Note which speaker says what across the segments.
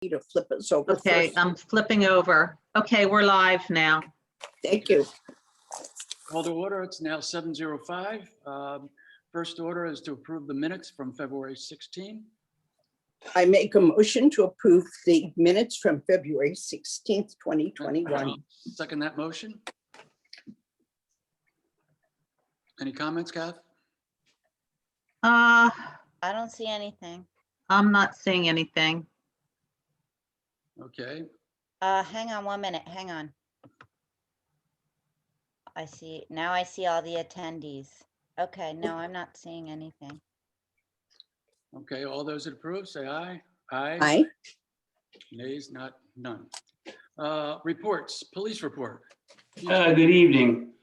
Speaker 1: You to flip us over
Speaker 2: Okay,
Speaker 1: first.
Speaker 2: I'm flipping over. Okay, we're live now.
Speaker 1: Thank you.
Speaker 3: Call to order. It's now 7:05. First order is to approve the minutes from February 16.
Speaker 1: I make a motion to approve the minutes from February 16th, 2021.
Speaker 3: Second that motion. Any comments, Kath?
Speaker 2: I
Speaker 4: don't see anything.
Speaker 2: I'm not seeing anything.
Speaker 3: Okay,
Speaker 4: Hang on 1 minute, hang on. Now I see all the attendees. Okay, no, I'm not seeing anything.
Speaker 3: okay. All those that approve, say aye. Aye.
Speaker 1: Aye.
Speaker 3: Nays, none. Reports, police report.
Speaker 5: Good evening.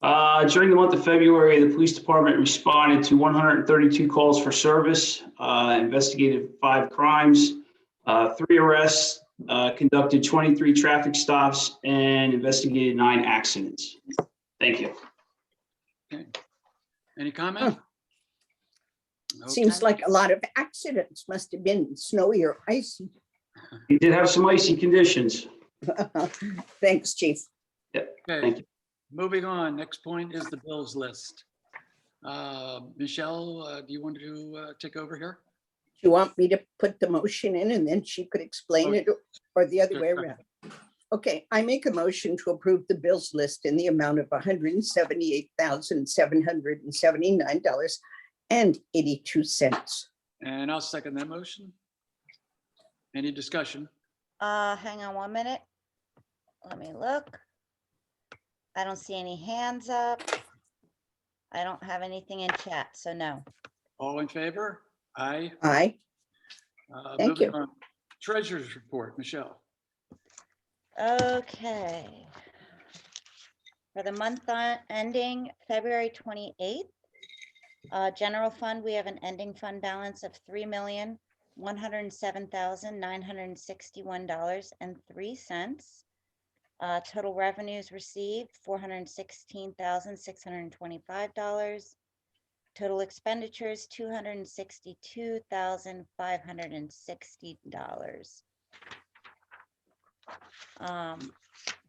Speaker 5: During the month of February, the police department responded to 132 calls for service, investigated 5 crimes, 3 arrests, conducted 23 traffic stops, and investigated 9 accidents. Thank you.
Speaker 3: Okay. Any comment?
Speaker 1: Seems
Speaker 3: Okay.
Speaker 1: like a lot of accidents. Must have been snowy or icy.
Speaker 5: We did have some icy conditions.
Speaker 1: Thanks, Chief.
Speaker 3: Okay,
Speaker 5: Thank you.
Speaker 3: moving on. Next point is the bills list. Michelle, do you want to take over here?
Speaker 1: Do you want me to put the motion in and then she could explain it, or the other way
Speaker 3: Sure.
Speaker 1: around? Okay, I make a motion to approve the bills list in the amount of $178,779.82.
Speaker 3: And I'll second that motion. Any discussion?
Speaker 4: Hang on 1 minute. Let me look. I don't see any hands up. I don't have anything in chat, so no.
Speaker 3: All in favor? Aye.
Speaker 1: Aye. Thank
Speaker 3: Moving
Speaker 1: you.
Speaker 3: on. Treasurer's report, Michelle.
Speaker 4: Okay. For the month ending February 28th, general fund, we have an ending fund balance of $3,107,961.03. Total revenues received $416,625. Total expenditures $262,560.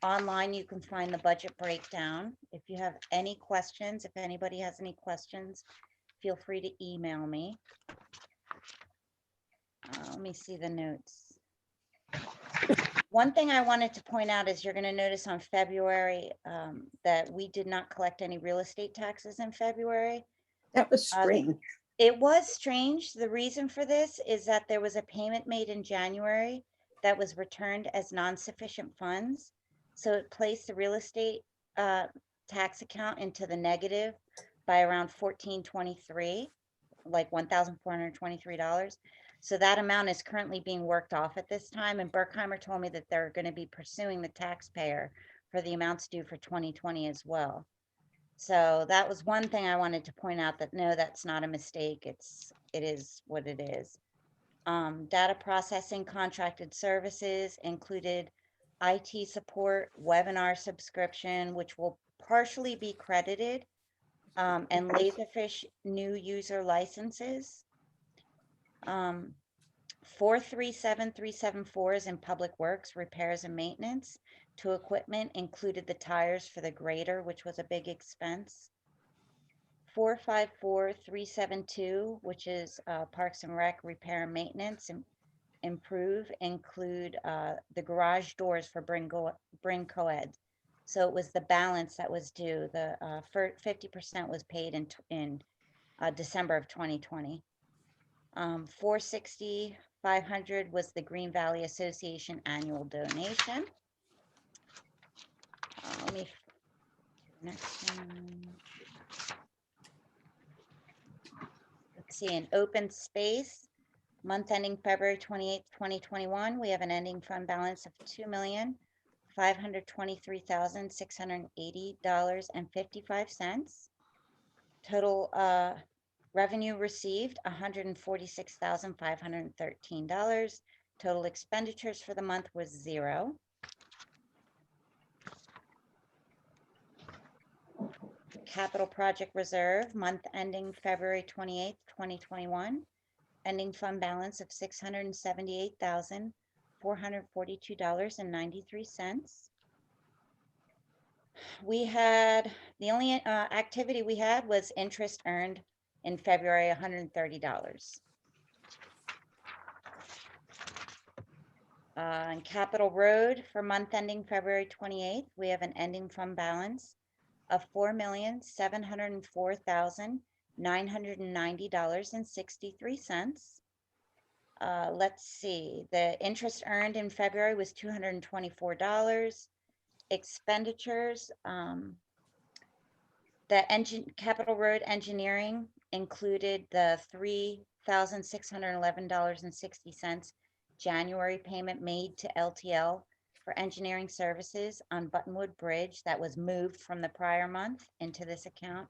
Speaker 4: Online, you can find the budget breakdown. If you have any questions, if anybody has any questions, feel free to email me. Let me see the notes. One thing I wanted to point out is you're going to notice on February that we did not collect any real estate taxes in February.
Speaker 1: That was strange.
Speaker 4: It was strange. The reason for this is that there was a payment made in January that was returned as non-sufficient funds. So it placed the real estate tax account into the negative by around $1,423, like $1,423. So that amount is currently being worked off at this time. And Berkheimer told me that they're going to be pursuing the taxpayer for the amounts due for 2020 as well. So that was one thing I wanted to point out, that no, that's not a mistake. It is what it is. Data processing contracted services included IT support, webinar subscription, which will partially be credited, and Laserfish new user licenses. 437374 is in public works, repairs and maintenance. To equipment included the tires for the grader, which was a big expense. 454372, which is Parks and Rec repair and maintenance and improve, include the garage doors for Bring Co-ed. So it was the balance that was due. The 50% was paid in December of 2020. 460,500 was the Green Valley Association annual donation. Let me next one. Let's see, in open space, month ending February 28th, 2021, we have an ending fund balance of $2,523,680.55. Total revenue received $146,513. Total expenditures for the month was 0. Capital project reserve, month ending February 28th, 2021. Ending fund balance of $678,000. $442.93. We had, the only activity we had was interest earned in February, $130. On Capitol Road for month ending February 28th, we have an ending fund balance of $4,704,990.63. Let's see, the interest earned in February was $224. Expenditures, Capitol Road engineering included the $3,611.60 January payment made to LTL for engineering services on Buttonwood Bridge that was moved from the prior month into this account.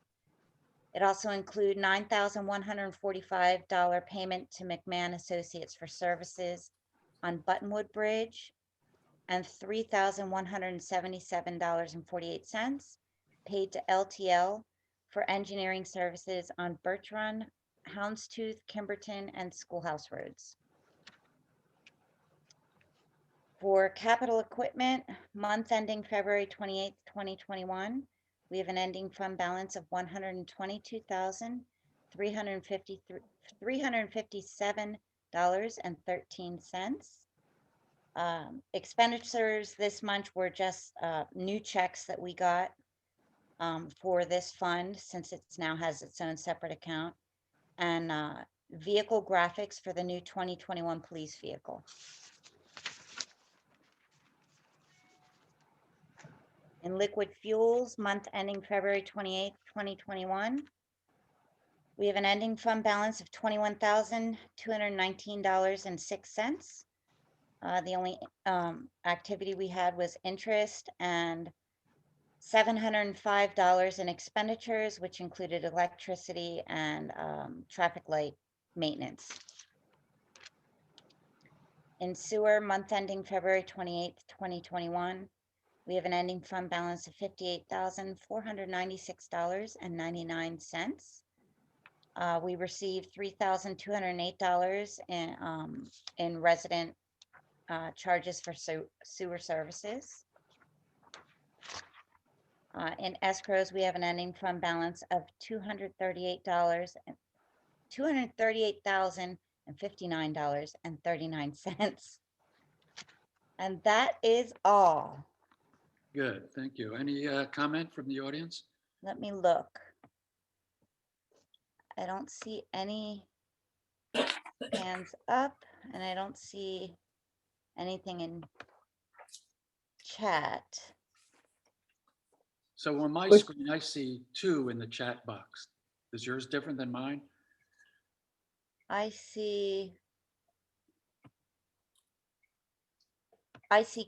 Speaker 4: It also included $9,145 payment to McMahon Associates for services on Buttonwood Bridge and $3,177.48 paid to LTL for engineering services on Birch Run, Houndstooth, Kimberton, and Schoolhouse Roads. For capital equipment, month ending February 28th, 2021, we have an ending fund balance of $122,357.13. Expenditures this month were just new checks that we got for this fund, since it now has its own separate account, and vehicle graphics for the new 2021 police vehicle. In liquid fuels, month ending February 28th, 2021, we have an ending fund balance of $21,219.06. The only activity we had was interest and $705 in expenditures, which included electricity and traffic light maintenance. In sewer, month ending February 28th, 2021, we have an ending fund balance of $58,496.99. We received $3,208 in resident charges for sewer services. In escrows, we have an ending fund balance of $238,059.39. And that is all.
Speaker 3: Good, thank you. Any comment from the audience?
Speaker 4: Let me look. I don't see any hands up, and I don't see anything in chat.
Speaker 3: So on my
Speaker 1: Good.
Speaker 3: screen, I see 2 in the chat box. Is yours different than mine?
Speaker 4: I see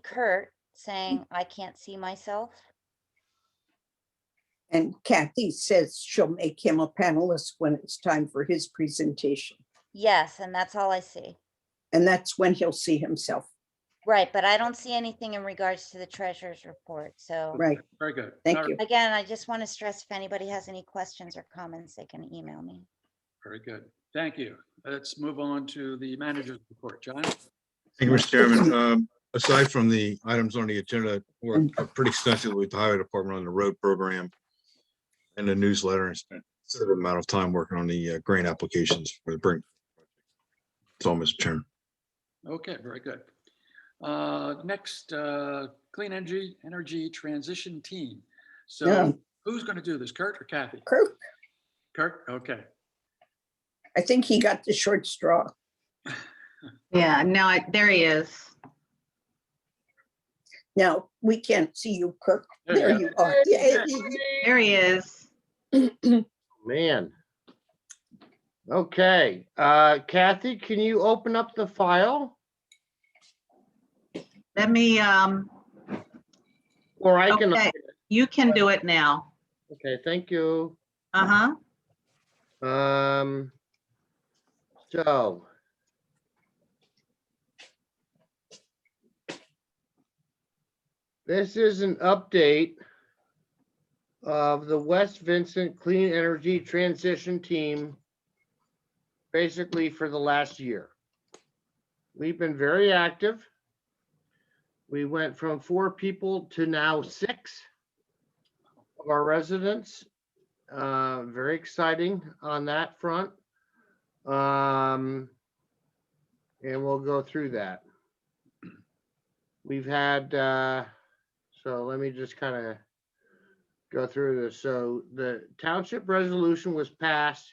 Speaker 4: Kurt saying, I can't see myself.
Speaker 1: And Kathy says she'll make him a panelist when it's time for his presentation.
Speaker 4: Yes, and that's all I see.
Speaker 1: And that's when he'll see himself.
Speaker 4: Right, but I don't see anything in regards to the treasurer's report. So
Speaker 1: Right.
Speaker 3: Very good.
Speaker 1: Thank
Speaker 3: All right,
Speaker 1: you.
Speaker 4: again, I just want to stress, if anybody has any questions or comments, they can email me.
Speaker 3: Very good. Thank you. Let's move on to the manager's report. John?
Speaker 6: Thank you, Mr. Chairman. Aside from the items on the agenda, we're pretty extensively with the highway department on the road program and the newsletter, and spent a considerable amount of time working on the grant applications for the Brink. That's all, Mr. Chairman.
Speaker 3: Okay, very good. Next, Clean Energy Transition Team. So
Speaker 1: Yeah.
Speaker 3: who's going to do this, Kurt or Kathy?
Speaker 1: Kirk,
Speaker 3: Kurt, okay.
Speaker 1: I think he got the short straw.
Speaker 2: Yeah, no, there he is.
Speaker 1: Now, we can't see you, Kirk.
Speaker 3: There
Speaker 1: There
Speaker 3: you
Speaker 1: you are. Yeah.
Speaker 2: There he is.
Speaker 7: Man. Okay, Kathy, can you open up the file?
Speaker 2: Let me,
Speaker 7: Or I can,
Speaker 2: okay, you can do it now.
Speaker 7: okay, thank you.
Speaker 2: Uh-huh.
Speaker 7: So. This is an update of the West Vincent Clean Energy Transition Team, basically for the last year. We've been very active. We went from 4 people to now 6 of our residents. Very exciting on that front. And we'll go through that. We've had, so let me just kind of go through this. So the township resolution was passed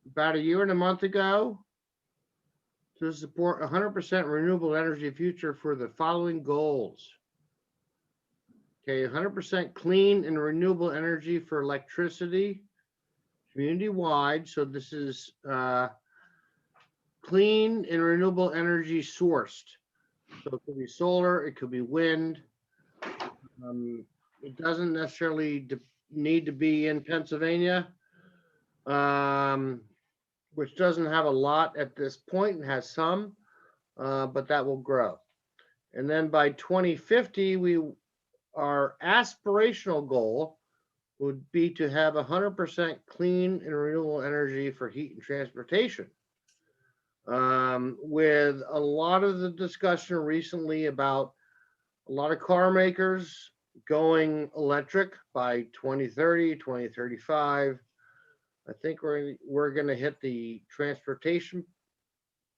Speaker 7: about a year and a month ago to support 100% renewable energy future for the following goals. Okay, 100% clean and renewable energy for electricity, community-wide. So this is clean and renewable energy sourced. So it could be solar, it could be wind. It doesn't necessarily need to be in Pennsylvania, which doesn't have a lot at this point and has some, but that will grow. And then by 2050, our aspirational goal would be to have 100% clean and renewable energy for heat and transportation. With a lot of the discussion recently about a lot of car makers going electric by 2030, 2035. I think we're going to hit the transportation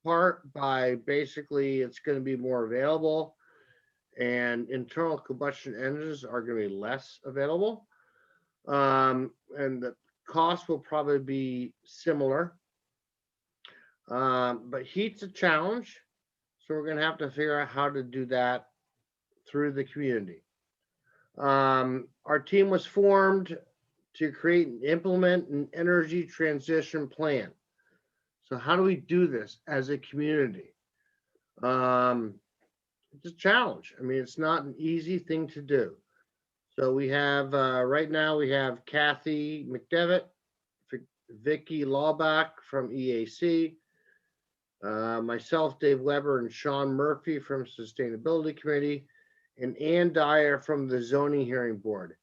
Speaker 7: part by basically it's going to be more available, and internal combustion engines are going to be less available. And the cost will probably be similar. But heat's a challenge. So we're going to have to figure out how to do that through the community. Our team was formed to create and implement an energy transition plan. So how do we do this as a community? It's a challenge. I mean, it's not an easy thing to do. So we have, right now we have Kathy McDevitt, Vicky Lawback from EAC, myself, Dave Weber, and Sean Murphy from Sustainability Committee, and Ann Dyer from the Zoning Hearing Board.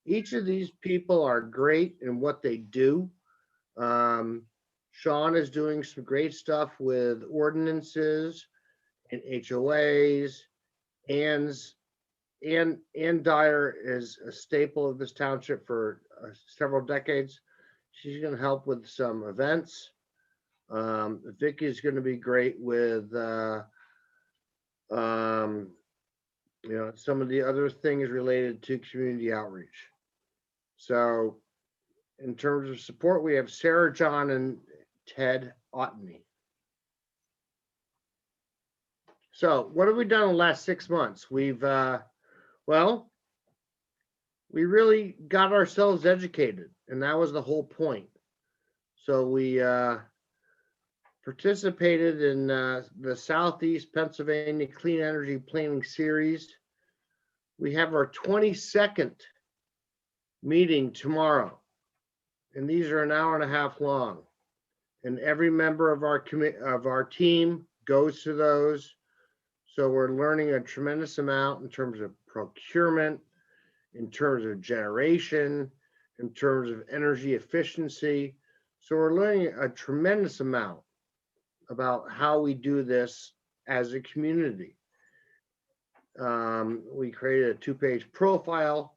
Speaker 7: Each of these people are great in what they do. Sean is doing some great stuff with ordinances and HOAs. Ann Dyer is a staple of this township for several decades. She's going to help with some events. Vicky is going to be great with you know, some of the other things related to community outreach. So in terms of support, we have Sarah, John, and Ted Otney. So what have we done in the last 6 months? We've, well, we really got ourselves educated, and that was the whole point. So we participated in the Southeast Pennsylvania Clean Energy Planning Series. We have our 22nd meeting tomorrow, and these are an hour and a half long. And every member of our team goes to those. So we're learning a tremendous amount in terms of procurement, in terms of generation, in terms of energy efficiency. So we're learning a tremendous amount about how we do this as a community. We created a 2-page profile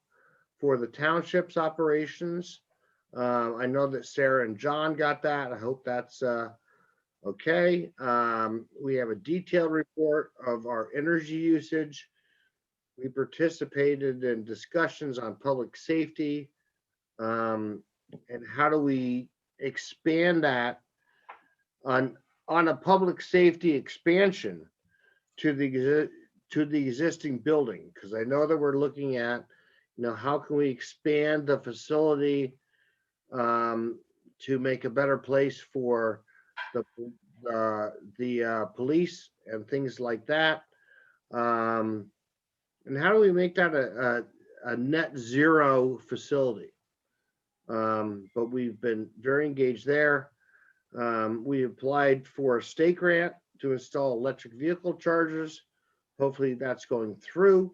Speaker 7: for the township's operations. I know that Sarah and John got that. I hope that's okay. We have a detailed report of our energy usage. We participated in discussions on public safety, and how do we expand that on a public safety expansion to the existing building, because I know that we're looking at, you know, how can we expand the facility to make a better place for the police and things like that, and how do we make that a net zero facility? But we've been very engaged there. We applied for a state grant to install electric vehicle chargers. Hopefully that's going through.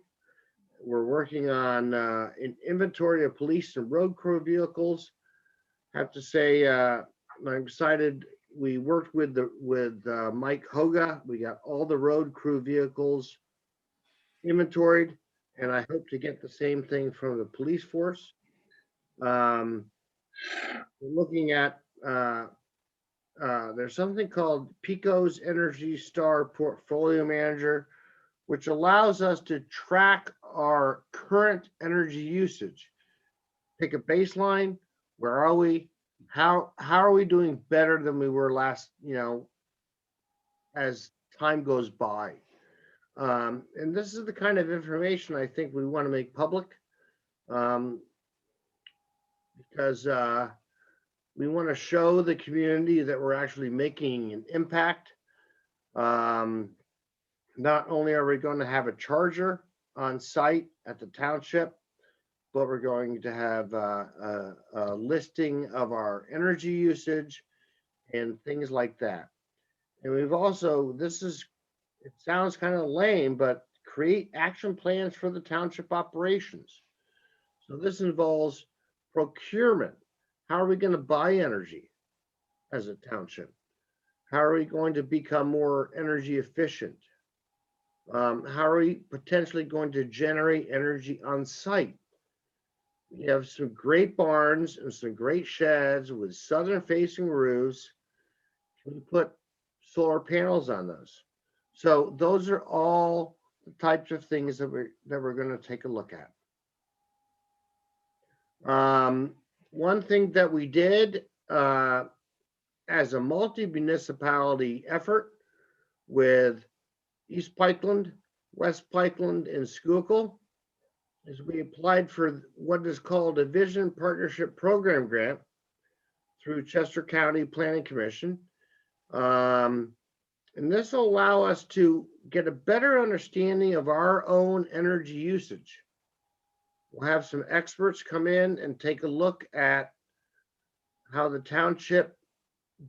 Speaker 7: We're working on an inventory of police and road crew vehicles. Have to say, I'm excited. We worked with Mike Hoga. We got all the road crew vehicles inventoried, and I hope to get the same thing from the police force. We're looking at, there's something called Pico's Energy Star Portfolio Manager, which allows us to track our current energy usage. Pick a baseline. Where are we? How are we doing better than we were last, as time goes by? And this is the kind of information I think we want to make public, because we want to show the community that we're actually making an impact. Not only are we going to have a charger on site at the township, but we're going to have a listing of our energy usage and things like that. And we've also, it sounds kind of lame, but create action plans for the township operations. So this involves procurement. How are we going to buy energy as a township? How are we going to become more energy efficient? How are we potentially going to generate energy on site? We have some great barns and some great sheds with southern facing roofs. Can we put solar panels on those? So those are all the types of things that we're going to take a look at. One thing that we did as a multi-municipality effort with East Pikeland, West Pikeland, and Schuylkill is we applied for what is called a Vision Partnership Program grant through Chester County Planning Commission. And this will allow us to get a better understanding of our own energy usage. We'll have some experts come in and take a look at how the township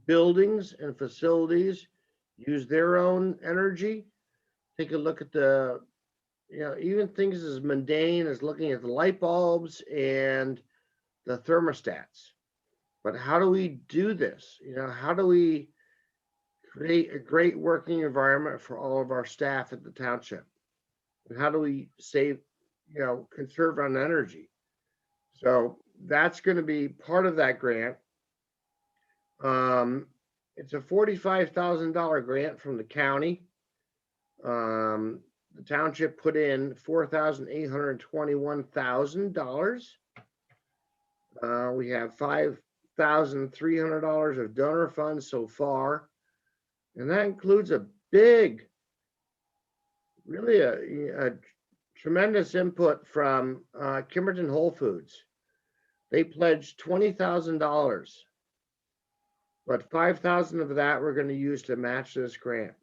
Speaker 7: buildings and facilities use their own energy. Take a look at the, even things as mundane as looking at the light bulbs and the thermostats. But how do we do this? How do we create a great working environment for all of our staff at the township? And how do we save, conserve on energy? So that's going to be part of that grant. It's a $45,000 grant from the county. The township put in $4,821,000. We have $5,300 of donor funds so far. And that includes a big, really a tremendous input from Kimberton Whole Foods. They pledged $20,000, but $5,000 of that we're going to use to match this grant.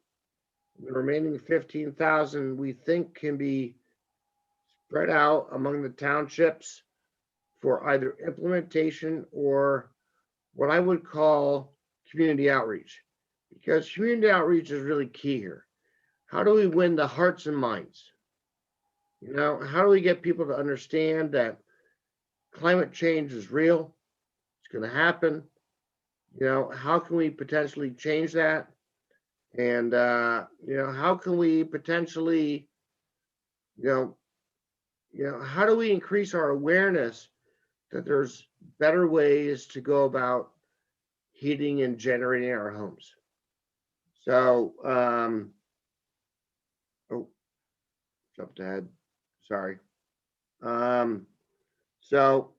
Speaker 7: The remaining $15,000 we think can be spread out among the townships for either implementation or what I would call community outreach, because community outreach is really key here. How do we win the hearts and minds? How do we get people to understand that climate change is real? It's going to happen. How can we potentially change that? And, how can we potentially, how do we increase our awareness that there's better ways to go about heating and generating our homes? So, jumped ahead, sorry. So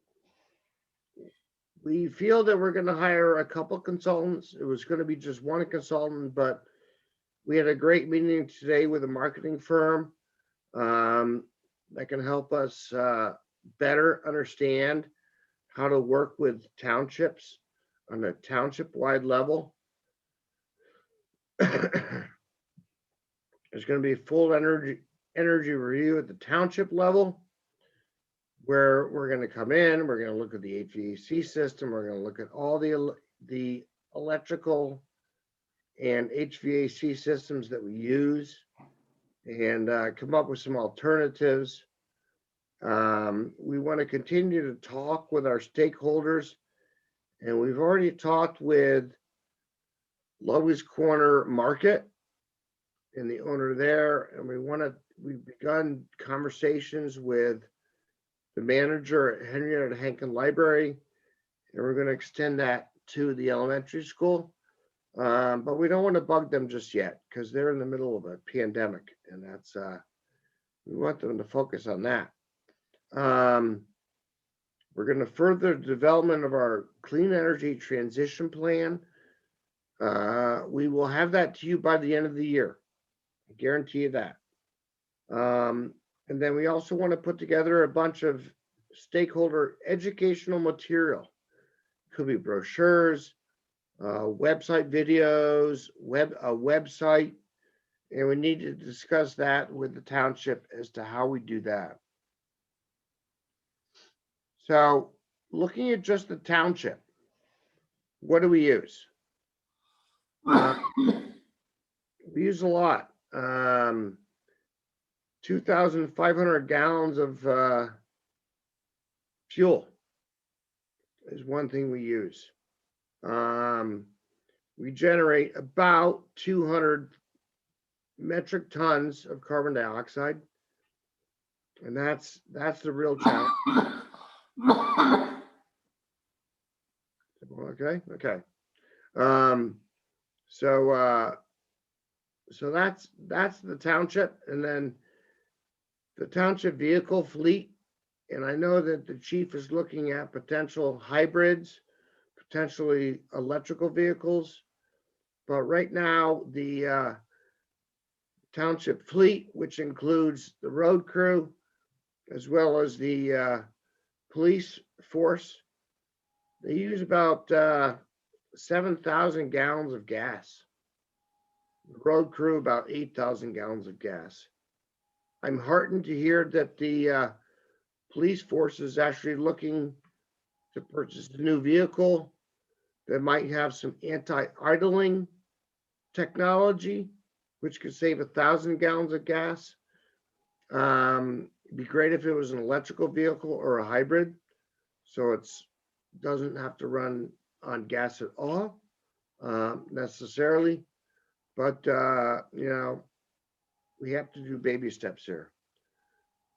Speaker 7: we feel that we're going to hire a couple consultants. It was going to be just one consultant, but we had a great meeting today with a marketing firm that can help us better understand how to work with townships on a township-wide level. There's going to be a full energy review at the township level, where we're going to come in, we're going to look at the HVAC system, we're going to look at all the electrical and HVAC systems that we use and come up with some alternatives. We want to continue to talk with our stakeholders, and we've already talked with Lowe's Corner Market and the owner there, and we want to we've begun conversations with the manager at Henrietta Hankin Library, and we're going to extend that to the elementary school. But we don't want to bug them just yet because they're in the middle of a pandemic, and that's we want them to focus on that. We're going to further the development of our clean energy transition plan. We will have that to you by the end of the year. I guarantee you that. And then we also want to put together a bunch of stakeholder educational material. Could be brochures, website videos, a website, and we need to discuss that with the township as to how we do that. So looking at just the township, what do we use? We use a lot. 2,500 gallons of fuel is one thing we use. We generate about 200 metric tons of carbon dioxide, and that's the real challenge. Okay. So that's the township, and then the township vehicle fleet. And I know that the chief is looking at potential hybrids, potentially electrical vehicles. But right now, the township fleet, which includes the road crew, as well as the police force, they use about 7,000 gallons of gas. The road crew, about 8,000 gallons of gas. I'm heartened to hear that the police force is actually looking to purchase a new vehicle that might have some anti-idling technology, which could save 1,000 gallons of gas. It'd be great if it was an electrical vehicle or a hybrid, so it's doesn't have to run on gas at all necessarily. But you know, we have to do baby steps here.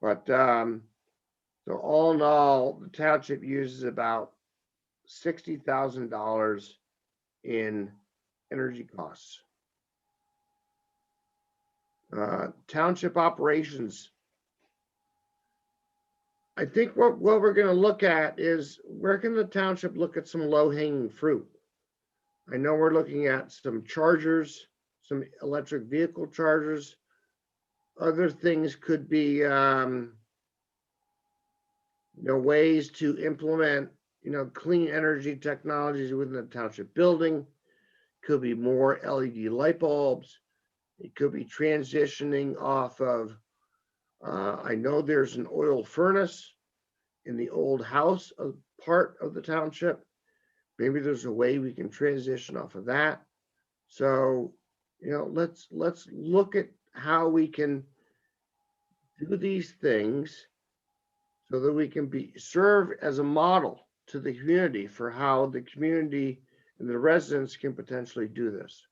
Speaker 7: But so all in all, the township uses about $60,000 in energy costs. Township operations. I think what we're going to look at is where can the township look at some low-hanging fruit. I know we're looking at some chargers, some electric vehicle chargers. Other things could be, ways to implement, clean energy technologies within the township building. Could be more LED light bulbs. It could be transitioning off of, I know there's an oil furnace in the old house part of the township. Maybe there's a way we can transition off of that. So, let's look at how we can do these things so that we can serve as a model to the community for how the community and the residents can potentially do this.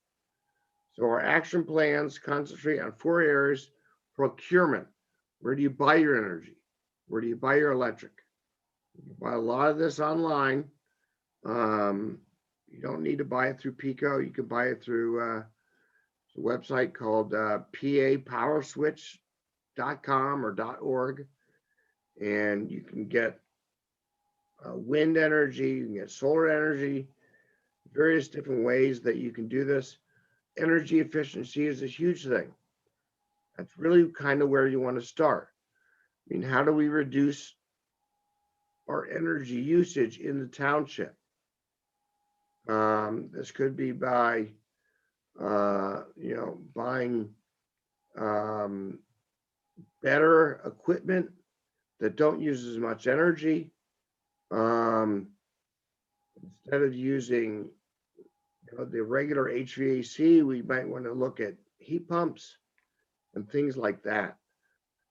Speaker 7: So our action plans concentrate on 4 areas. Procurement. Where do you buy your energy? Where do you buy your electric? You buy a lot of this online. You don't need to buy it through Pico. You can buy it through a website called papowerswitch.com or .org. And you can get wind energy, you can get solar energy, various different ways that you can do this. Energy efficiency is a huge thing. That's really kind of where you want to start. I mean, how do we reduce our energy usage in the township? This could be by, buying better equipment that don't use as much energy. Instead of using the regular HVAC, we might want to look at heat pumps and things like that.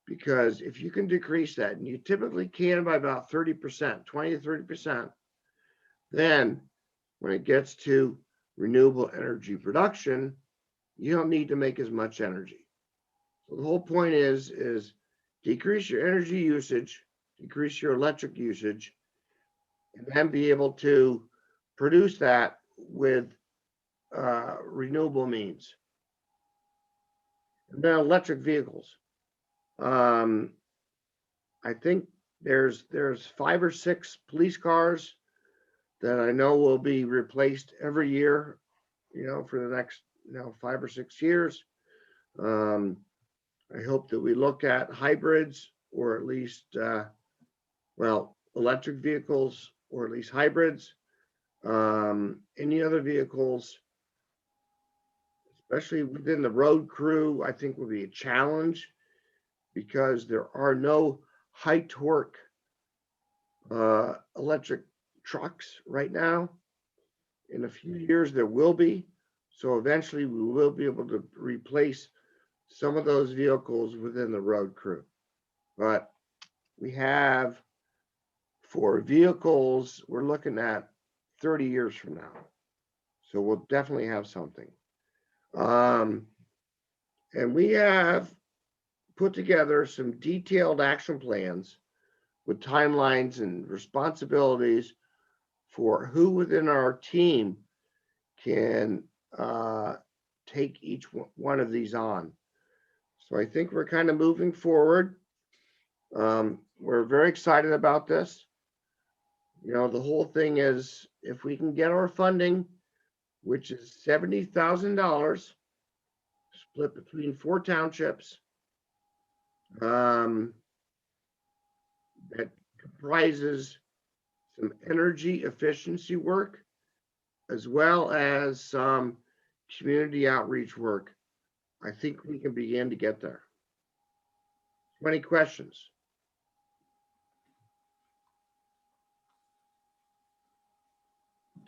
Speaker 7: Because if you can decrease that, and you typically can by about 30%, 20 to 30%, then when it gets to renewable energy production, you don't need to make as much energy. So the whole point is decrease your energy usage, decrease your electric usage, and then be able to produce that with renewable means. And then electric vehicles. I think there's 5 or 6 police cars that I know will be replaced every year, for the next 5 or 6 years. I hope that we look at hybrids, or at least electric vehicles, or at least hybrids. Any other vehicles, especially within the road crew, I think will be a challenge, because there are no high torque electric trucks right now. In a few years there will be, so eventually we will be able to replace some of those vehicles within the road crew. But we have, for vehicles, we're looking at 30 years from now, so we'll definitely have something. And we have put together some detailed action plans with timelines and responsibilities for who within our team can take each one of these on. So I think we're kind of moving forward. We're very excited about this. The whole thing is, if we can get our funding, which is $70,000 split between 4 townships, that comprises some energy efficiency work, as well as some community outreach work, I think we can begin to get there. Any questions?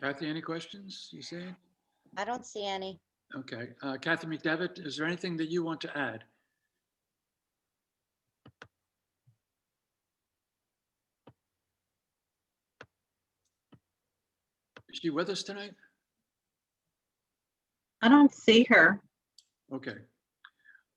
Speaker 3: Kathy, any questions, you said?
Speaker 4: I don't see any.
Speaker 3: Okay, Kathy McDevitt, is there anything that you want to add? Is she with us tonight?
Speaker 2: I don't see her.
Speaker 3: Okay.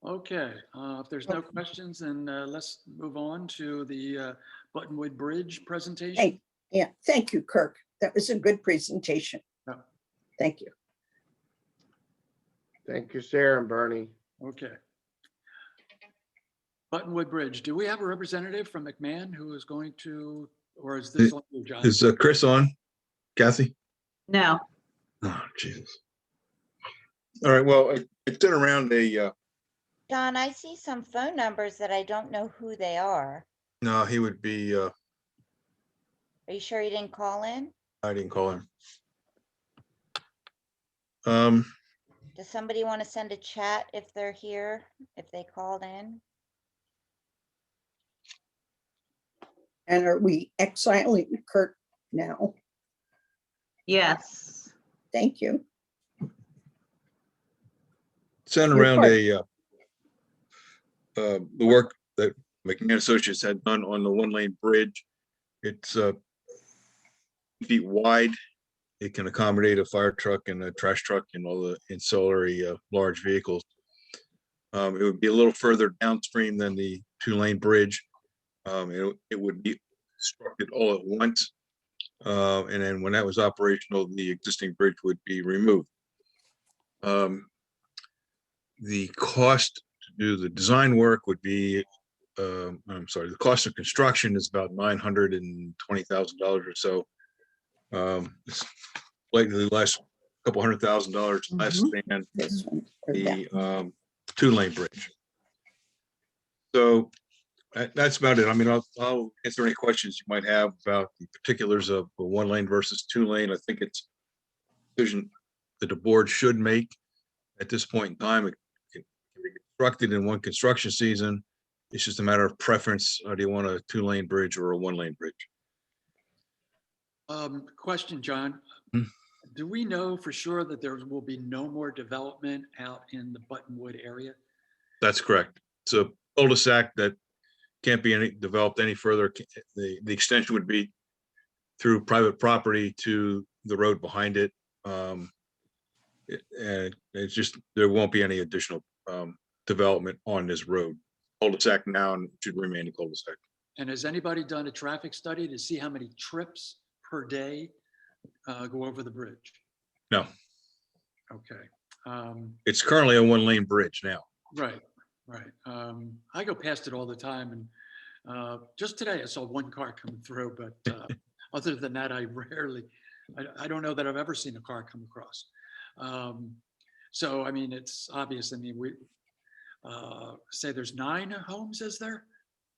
Speaker 3: Okay, if there's no questions, then let's move on to the Buttonwood Bridge presentation.
Speaker 1: Hey, yeah, thank you, Kirk. That was a good presentation.
Speaker 3: Yeah.
Speaker 1: Thank you.
Speaker 7: Thank you, Sarah and Bernie.
Speaker 3: Okay. Buttonwood Bridge, do we have a representative from McMahon who is going to, or is this on you, John?
Speaker 6: Is Chris on? Kathy?
Speaker 2: No.
Speaker 6: Oh, Jesus. All right, well, I did around a,
Speaker 4: John, I see some phone numbers that I don't know who they are.
Speaker 6: no, he would be,
Speaker 4: Are you sure you didn't call in?
Speaker 6: I didn't call him.
Speaker 4: Does somebody want to send a chat if they're here, if they called in?
Speaker 1: And are we exiling Kirk now?
Speaker 2: Yes.
Speaker 1: Thank you.
Speaker 6: Sent
Speaker 1: Your
Speaker 6: around
Speaker 1: part.
Speaker 6: the work that McMahon Associates had done on the 1-lane bridge. It's feet wide. It can accommodate a fire truck and a trash truck and all the ancillary large vehicles. It would be a little further downstream than the 2-lane bridge. It would be constructed all at once. And then when that was operational, the existing bridge would be removed. The cost to do the design work would be, I'm sorry, the cost of construction is about $920,000 or so. It's likely less, a couple $100,000 less than
Speaker 1: This one or that.
Speaker 6: the 2-lane bridge. So that's about it. I mean, I'll answer any questions you might have about the particulars of the 1-lane versus 2-lane. I think it's a decision that the board should make at this point in time. It can be constructed in one construction season. It's just a matter of preference. Do you want a 2-lane bridge or a 1-lane bridge?
Speaker 3: Question, John.
Speaker 6: Hmm.
Speaker 3: Do we know for sure that there will be no more development out in the Buttonwood area?
Speaker 6: That's correct. It's a cul-de-sac that can't be developed any further. The extension would be through private property to the road behind it. And it's just, there won't be any additional development on this road. Cul-de-sac now and should remain a cul-de-sac.
Speaker 3: And has anybody done a traffic study to see how many trips per day go over the bridge?
Speaker 6: No,
Speaker 3: Okay.
Speaker 6: it's currently a one-lane bridge now.
Speaker 3: Right, right. I go past it all the time, and just today I saw one car coming through, but other than that, I don't know that I've ever seen a car come across. So, I mean, it's obvious. I mean, we say there's 9 homes, is there?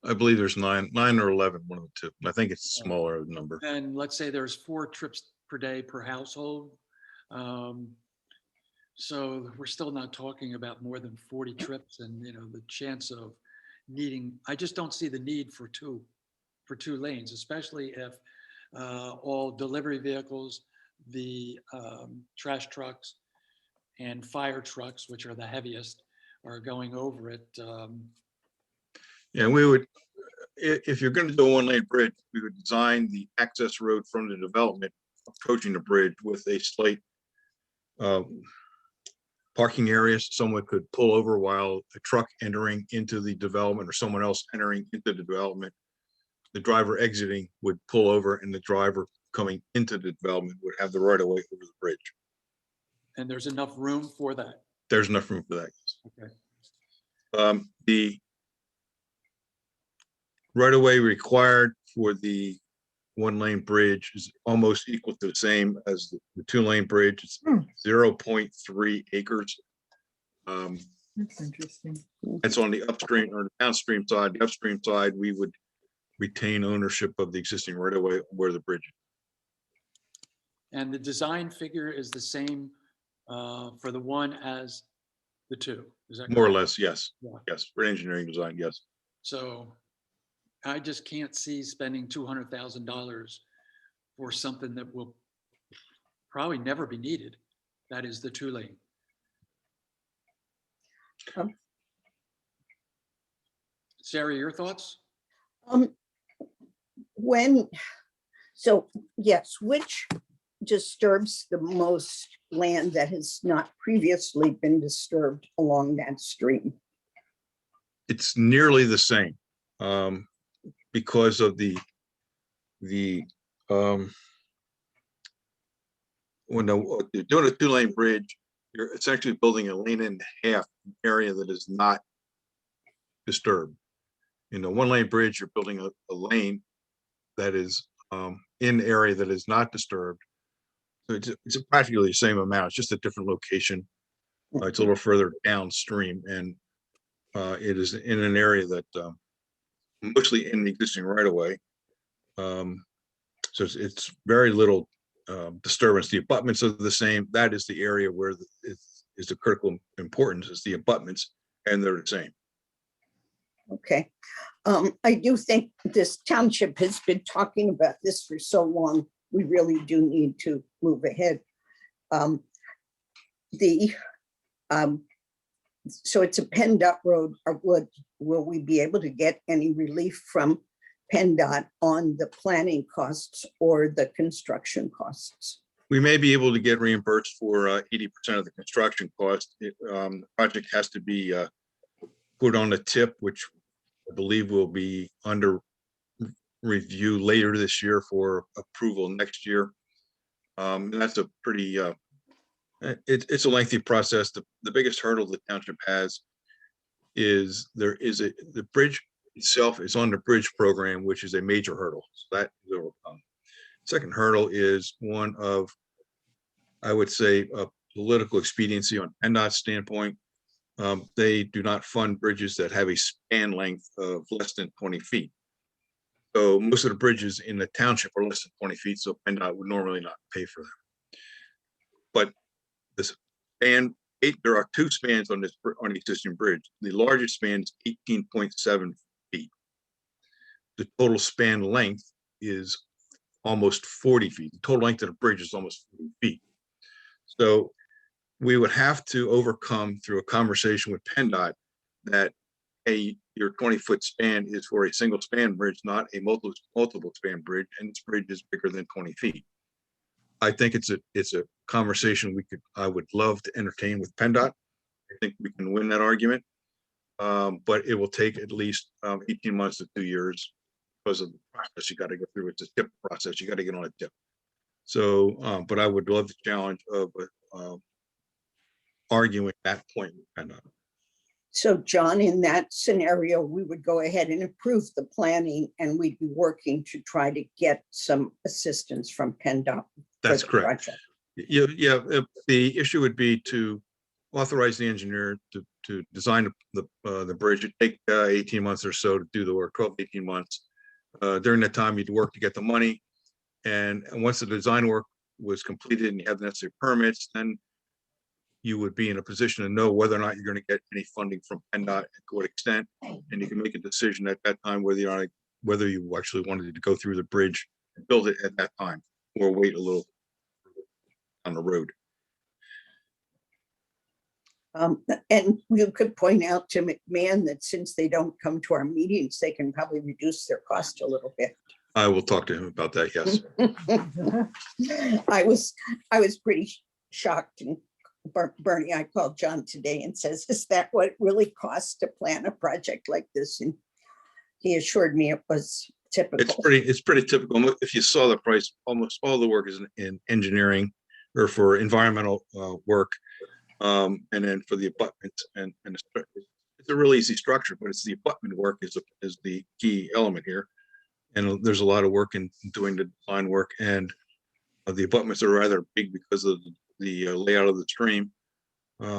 Speaker 6: I believe there's 9 or 11, one of the two. I think it's a smaller number.
Speaker 3: And let's say there's 4 trips per day per household. So we're still not talking about more than 40 trips, and the chance of needing, I just don't see the need for two lanes, especially if all delivery vehicles, the trash trucks and fire trucks, which are the heaviest, are going over it.
Speaker 6: Yeah, we would, if you're going to do a one-lane bridge, we would design the access road from the development approaching the bridge with a slight parking areas. Someone could pull over while a truck entering into the development or someone else entering into the development. The driver exiting would pull over and the driver coming into the development would have the right of way over the bridge.
Speaker 3: And there's enough room for that.
Speaker 6: There's enough room for that.
Speaker 3: Okay.
Speaker 6: The right of way required for the one-lane bridge is almost equal to the same as the two-lane bridge. It's 0.3 acres.
Speaker 2: That's interesting.
Speaker 6: It's on the upstream or the downstream side. The upstream side, we would retain ownership of the existing right of way where the bridge is.
Speaker 3: And the design figure is the same for the one as the two. Is that
Speaker 6: More or
Speaker 3: correct?
Speaker 6: less, yes.
Speaker 3: Yeah.
Speaker 6: Yes, for engineering design, yes.
Speaker 3: So I just can't see spending $200,000 for something that will probably never be needed. That is the 2-lane.
Speaker 1: Um,
Speaker 3: Sarah, your thoughts?
Speaker 1: Yes, which disturbs the most land that has not previously been disturbed along that stream?
Speaker 6: It's nearly the same because of when you're doing a 2-lane bridge, you're essentially building a lane and a half area that is not disturbed. In a 1-lane bridge, you're building a lane that is in area that is not disturbed. So it's practically the same amount. It's just a different location. It's a little further downstream, and it is in an area that mostly in the existing right of way. So it's very little disturbance. The abutments are the same. That is the area where is the critical importance is the abutments, and they're the same.
Speaker 1: Okay. I do think this township has been talking about this for so long. We really do need to move ahead. So it's a PennDOT road. Or will we be able to get any relief from PennDOT on the planning costs or the construction costs?
Speaker 6: We may be able to get reimbursed for 80% of the construction cost. The project has to be put on the tip, which I believe will be under review later this year for approval next year. And that's a pretty, it's a lengthy process. The biggest hurdle the township has is the bridge itself is on the bridge program, which is a major hurdle. So that is overcome. Second hurdle is one of, I would say, a political expediency on PennDOT's standpoint. They do not fund bridges that have a span length of less than 20 feet. So most of the bridges in the township are less than 20 feet, so PennDOT would normally not pay for them. But this span, there are 2 spans on the existing bridge. The largest span is 18.7 feet. The total span length is almost 40 feet. The total length of the bridge is almost 40 feet. So we would have to overcome through a conversation with PennDOT that your 20-foot span is for a single span bridge, not a multiple span bridge, and this bridge is bigger than 20 feet. I think it's a conversation I would love to entertain with PennDOT. I think we can win that argument. but it will take at least 18 months to 2 years because of the process you got to go through. It's a tip process. You got to get on a tip. So, but I would love the challenge of arguing that point.
Speaker 1: So John, in that scenario, we would go ahead and approve the planning and we'd be working to try to get some assistance from PennDOT.
Speaker 6: That's correct. Yeah, the issue would be to authorize the engineer to design the bridge. It'd take 18 months or so to do the work, 12 to 18 months. During that time, you'd work to get the money. And once the design work was completed and you have the necessary permits, then you would be in a position to know whether or not you're going to get any funding from PennDOT and to what extent. And you can make a decision at that time whether you actually wanted to go through the bridge and build it at that time or wait a little on the road.
Speaker 1: And you could point out to McMahon that since they don't come to our meetings, they can probably reduce their cost a little bit.
Speaker 6: I will talk to him about that. Yes.
Speaker 1: I was pretty shocked, and Bernie, I called John today and says, "Is that what it really costs to plan a project like this?" And he assured me it was typical.
Speaker 6: It's pretty typical. If you saw the price, almost all the work is in engineering or for environmental work, and then for the abutments and it's a really easy structure, but it's the abutment work is the key element here. And there's a lot of work in doing the design work, and the abutments are rather big because of the layout of the stream.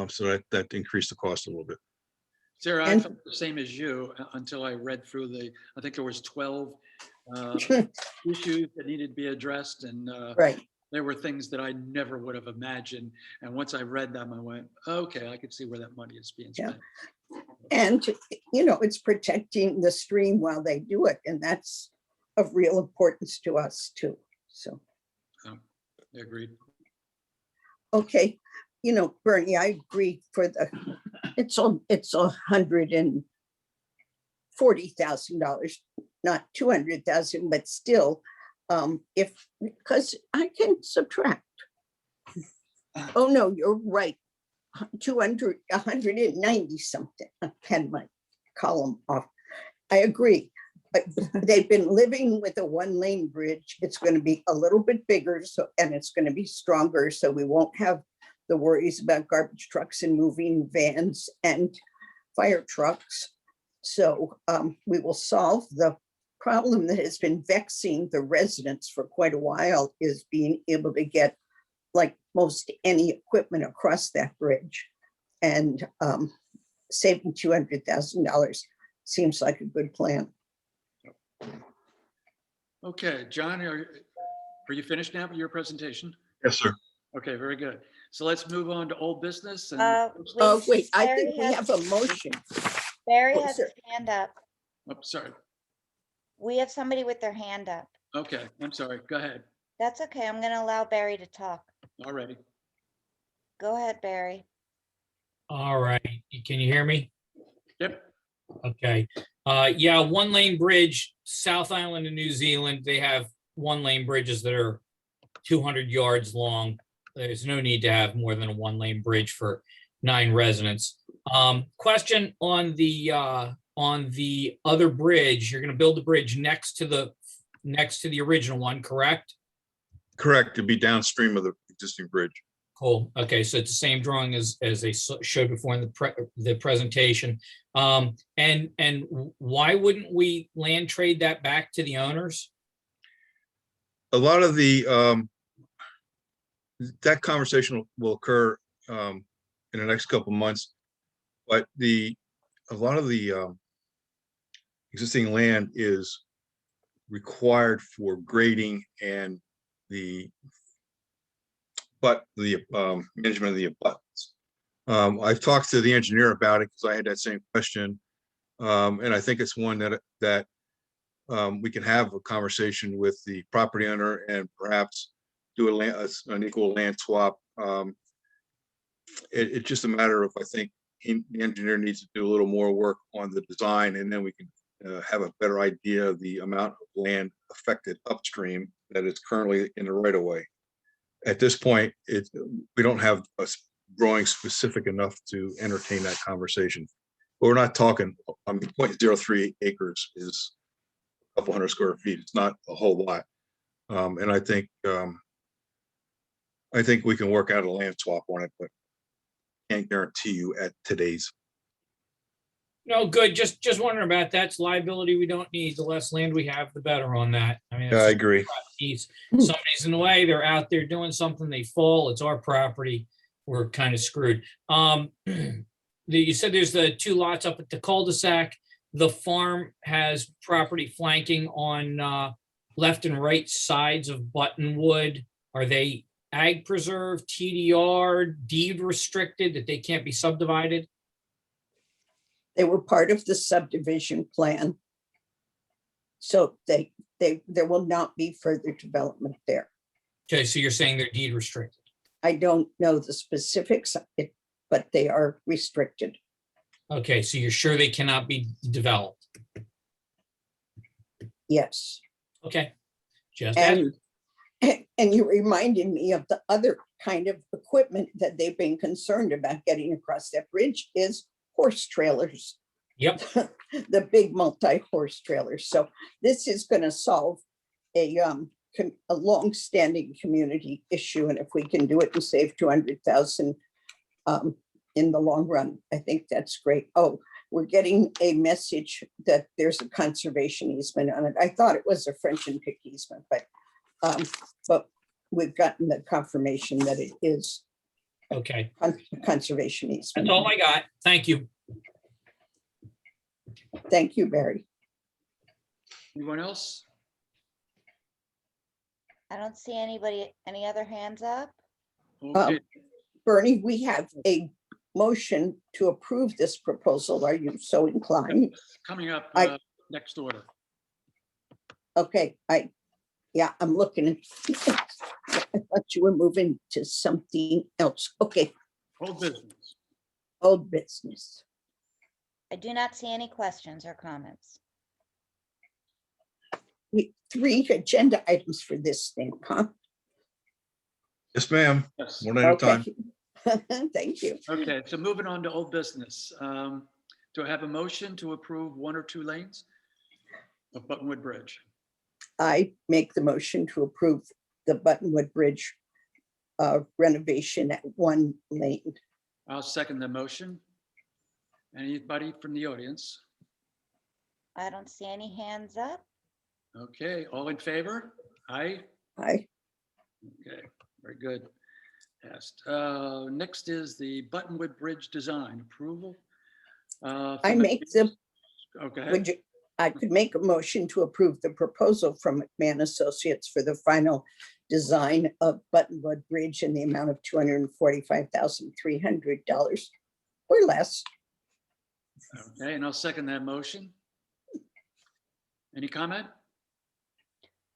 Speaker 6: So that increased the cost a little bit.
Speaker 3: Sarah, I felt the same as you until I read through I think there was 12 issues that needed to be addressed. And
Speaker 1: right.
Speaker 3: There were things that I never would have imagined. And once I read them, I went, okay, I could see where that money is being spent.
Speaker 1: Yeah. And, it's protecting the stream while they do it. And that's of real importance to us too. So.
Speaker 3: Agreed.
Speaker 1: Okay. Bernie, I agree it's $140,000, not 200,000, but still, because I can subtract. Oh, no, you're right. 190 something. I had my column off. I agree. But they've been living with a one-lane bridge. It's going to be a little bit bigger, and it's going to be stronger, so we won't have the worries about garbage trucks and moving vans and fire trucks. So we will solve the problem that has been vexing the residents for quite a while, is being able to get like most any equipment across that bridge, and saving $200,000 seems like a good plan.
Speaker 3: Okay, John, are you finished now with your presentation?
Speaker 6: Yes, sir.
Speaker 3: Okay, very good. So let's move on to old business. And
Speaker 1: Oh, wait, I think we have a motion.
Speaker 4: Barry
Speaker 1: Oh,
Speaker 4: has his hand up.
Speaker 3: oh, sorry.
Speaker 4: We have somebody with their hand up.
Speaker 3: Okay, I'm sorry. Go ahead.
Speaker 4: That's okay. I'm going to allow Barry to talk.
Speaker 3: All righty.
Speaker 4: Go ahead, Barry.
Speaker 8: All right. Can you hear me?
Speaker 3: Yep.
Speaker 8: Okay. Yeah, one lane bridge, South Island of New Zealand, they have one lane bridges that are 200 yards long. There's no need to have more than a one lane bridge for 9 residents. Question on the other bridge, you're going to build the bridge next to the original one, correct?
Speaker 6: Correct. To be downstream of the existing bridge.
Speaker 8: Cool. Okay, so it's the same drawing as they showed before in the presentation. And why wouldn't we land trade that back to the owners?
Speaker 6: A lot of the that conversation will occur in the next couple of months, but a lot of the existing land is required for grading and the management of the abutments. I've talked to the engineer about it because I had that same question, and I think it's one that we can have a conversation with the property owner and perhaps do an equal land swap. It's just a matter of, I think the engineer needs to do a little more work on the design, and then we can have a better idea of the amount of land affected upstream that is currently in the right of way. At this point, we don't have a drawing specific enough to entertain that conversation. We're not talking, 0.03 acres is a couple hundred square feet. It's not a whole lot. And I think we can work out a land swap on it, but can't guarantee you at today's.
Speaker 8: No, good. Just wondering about that. It's liability we don't need. The less land we have, the better on that. I mean,
Speaker 6: Yeah, I
Speaker 8: it's
Speaker 6: agree.
Speaker 8: somebody's in the way, they're out there doing something, they fall, it's our property. We're kind of screwed. You said there's the 2 lots up at the cul-de-sac. The farm has property flanking on left and right sides of Buttonwood. Are they ag preserve, TDR, deed restricted, that they can't be subdivided?
Speaker 1: They were part of the subdivision plan. So there will not be further development there.
Speaker 8: Okay, so you're saying they're deed restricted.
Speaker 1: I don't know the specifics of it, but they are restricted.
Speaker 8: Okay, so you're sure they cannot be developed?
Speaker 1: Yes.
Speaker 8: Okay. Just asking.
Speaker 1: And you reminded me of the other kind of equipment that they've been concerned about getting across that bridge is horse trailers.
Speaker 8: Yep.
Speaker 1: The big multi-horse trailers. So this is going to solve a long-standing community issue. And if we can do it and save 200,000 in the long run, I think that's great. Oh, we're getting a message that there's a conservation easement on it. I thought it was a French and Pick easement, but we've gotten the confirmation that it is
Speaker 8: Okay.
Speaker 1: conservation easement.
Speaker 8: That's all I got. Thank you.
Speaker 1: Thank you, Barry.
Speaker 3: Anyone else?
Speaker 4: I don't see anybody, any other hands up?
Speaker 3: Okay,
Speaker 1: Bernie, we have a motion to approve this proposal. Are you so inclined?
Speaker 3: coming up next order.
Speaker 1: Okay, I'm looking. I thought you were moving to something else. Okay,
Speaker 3: Old business.
Speaker 1: old business.
Speaker 4: I do not see any questions or comments.
Speaker 1: 3 agenda items for this thing, huh?
Speaker 6: Yes, ma'am.
Speaker 3: Yes.
Speaker 6: One at a time.
Speaker 1: Okay. Thank you.
Speaker 3: Okay, so moving on to old business. Do I have a motion to approve 1 or 2 lanes of Buttonwood Bridge?
Speaker 1: I make the motion to approve the Buttonwood Bridge renovation at 1 lane.
Speaker 3: I'll second the motion. Anybody from the audience?
Speaker 4: I don't see any hands up.
Speaker 3: Okay, all in favor? Aye.
Speaker 1: Aye.
Speaker 3: Okay, very good. Passed. Next is the Buttonwood Bridge design approval.
Speaker 1: I make the,
Speaker 3: Okay,
Speaker 1: I could make a motion to approve the proposal from McMahon Associates for the final design of Buttonwood Bridge in the amount of $245,300 or less.
Speaker 3: okay, and I'll second that motion. Any comment?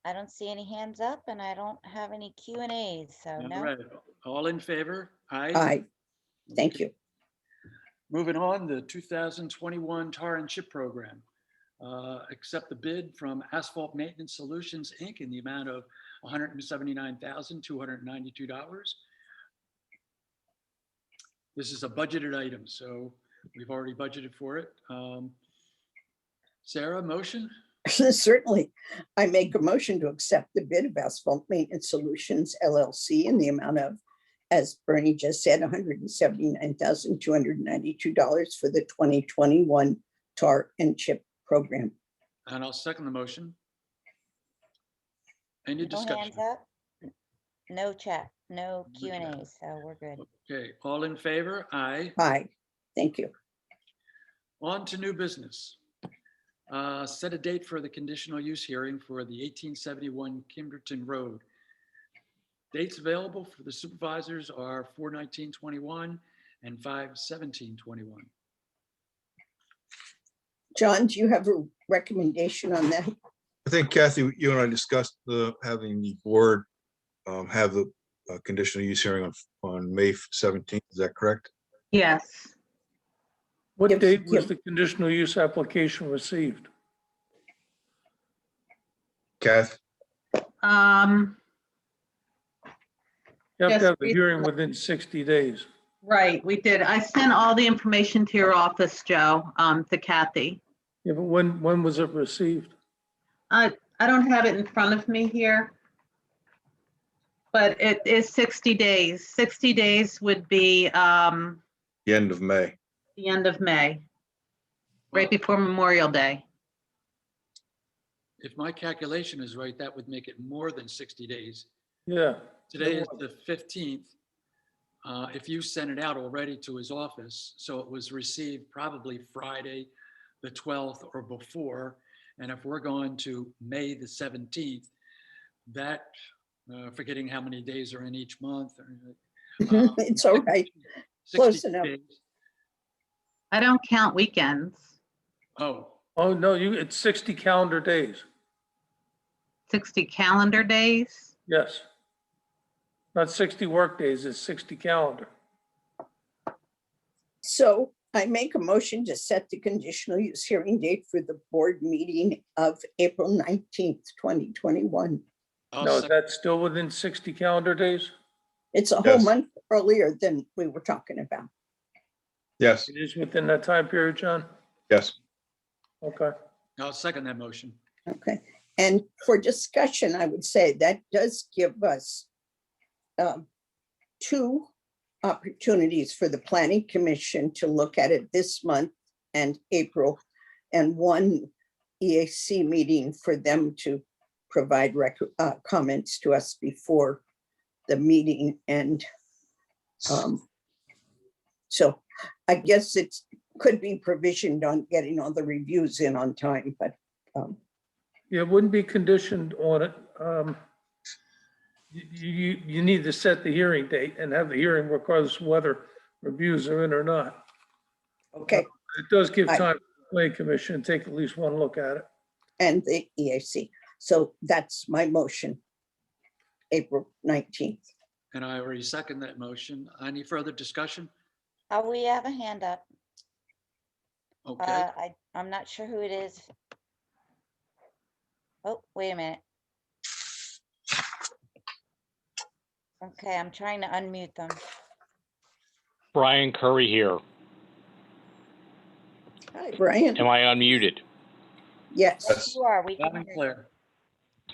Speaker 4: I don't see any hands up and I don't have any Q and A's, so
Speaker 3: All
Speaker 4: no.
Speaker 3: right, all in favor? Aye.
Speaker 1: Aye. Thank you.
Speaker 3: Moving on, the 2021 Tar and Chip Program. Accept the bid from Asphalt Maintenance Solutions, Inc. in the amount of $179,292. This is a budgeted item, so we've already budgeted for it. Sarah, motion?
Speaker 1: Certainly. I make a motion to accept the bid of Asphalt Maintenance Solutions LLC in the amount of, as Bernie just said, $179,292 for the 2021 Tar and Chip Program.
Speaker 3: And I'll second the motion. Any
Speaker 4: No
Speaker 3: discussion?
Speaker 4: hands up. No chat, no Q and A's, so we're good.
Speaker 3: Okay, all in favor? Aye.
Speaker 1: Aye. Thank you.
Speaker 3: On to new business. Set a date for the conditional use hearing for the 1871 Kimberton Road. Dates available for the supervisors are 4/19/21 and 5/17/21.
Speaker 1: John, do you have a recommendation on that?
Speaker 6: I think Kathy, you and I discussed having the board have the conditional use hearing on May 17th. Is that correct?
Speaker 9: Yes.
Speaker 10: What
Speaker 1: Yep,
Speaker 10: date was
Speaker 1: yep.
Speaker 10: the conditional use application received?
Speaker 6: Kath?
Speaker 10: You have
Speaker 9: Yes,
Speaker 10: to have a
Speaker 9: we-
Speaker 10: hearing within 60 days.
Speaker 9: Right, we did. I sent all the information to your office, Joe, to Kathy.
Speaker 10: Yeah, but when was it received?
Speaker 9: I don't have it in front of me here. But it is 60 days. 60 days would be
Speaker 6: The end of May.
Speaker 9: the end of May, right
Speaker 3: Well,
Speaker 9: before Memorial Day.
Speaker 3: if my calculation is right, that would make it more than 60 days.
Speaker 10: Yeah.
Speaker 3: Today is the 15th. If you sent it out already to his office, so it was received probably Friday, the 12th or before. And if we're going to May the 17th, that, forgetting how many days are in each month.
Speaker 1: It's all right.
Speaker 3: 60
Speaker 1: Close enough.
Speaker 3: days.
Speaker 9: I don't count weekends.
Speaker 3: Oh,
Speaker 10: Oh, no, it's 60 calendar days.
Speaker 9: 60 calendar days.
Speaker 10: Yes. Not 60 work days, it's 60 calendar.
Speaker 1: So I make a motion to set the conditional use hearing date for the board meeting of April 19th, 2021.
Speaker 3: I'll
Speaker 10: No, is
Speaker 3: sec-
Speaker 10: that still within 60 calendar days?
Speaker 1: It's a whole
Speaker 6: Yes.
Speaker 1: month earlier than we were talking about.
Speaker 6: Yes,
Speaker 10: It is within that time period, John?
Speaker 6: yes.
Speaker 10: Okay.
Speaker 3: I'll second that motion.
Speaker 1: Okay, and for discussion, I would say that does give us two opportunities for the planning commission to look at it this month and April, and one EAC meeting for them to provide comments to us before the meeting. And so I guess it could be provisioned on getting all the reviews in on time, but
Speaker 10: Yeah, it wouldn't be conditioned on it. You need to set the hearing date and have the hearing regardless of whether reviews are in or not.
Speaker 1: okay,
Speaker 10: It does give
Speaker 1: Aye.
Speaker 10: time for the planning commission to take at least one look at it.
Speaker 1: and the EAC. So that's my motion, April 19th.
Speaker 3: And I already second that motion. Any further discussion?
Speaker 4: We have a hand up.
Speaker 3: Okay,
Speaker 4: I'm not sure who it is. Oh, wait a minute. Okay, I'm trying to unmute them.
Speaker 11: Brian Curry here.
Speaker 1: Hi, Brian.
Speaker 11: Am I unmuted?
Speaker 1: Yes.
Speaker 6: Yes.
Speaker 4: You are, we
Speaker 3: loud
Speaker 4: can
Speaker 3: and
Speaker 4: hear you.
Speaker 3: clear.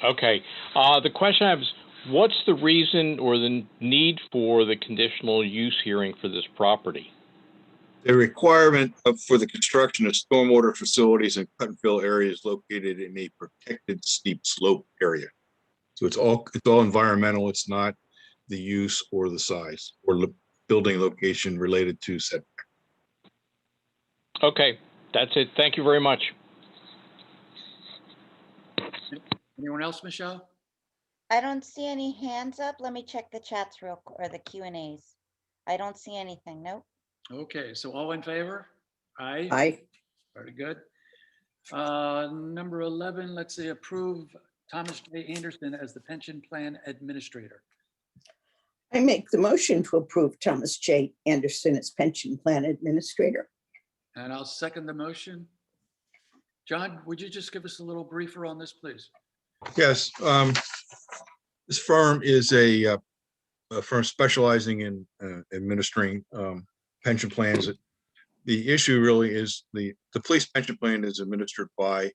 Speaker 11: Okay. The question I have is, what's the reason or the need for the conditional use hearing for this property?
Speaker 6: The requirement for the construction of stormwater facilities and cut and fill areas located in a protected steep slope area. So it's all environmental. It's not the use or the size or building location related to setback.
Speaker 11: Okay, that's it. Thank you very much.
Speaker 3: Anyone else, Michelle?
Speaker 4: I don't see any hands up. Let me check the chats or the Q and As. I don't see anything. Nope.
Speaker 3: Okay, so all in favor? Aye.
Speaker 1: I,
Speaker 3: Very good. Number 11, let's say approve Thomas J. Anderson as the pension plan administrator.
Speaker 1: I make the motion to approve Thomas J. Anderson as pension plan administrator.
Speaker 3: And I'll second the motion. John, would you just give us a little briefer on this, please?
Speaker 6: Yes, this firm is a firm specializing in administering pension plans. The issue really is the police pension plan is administered by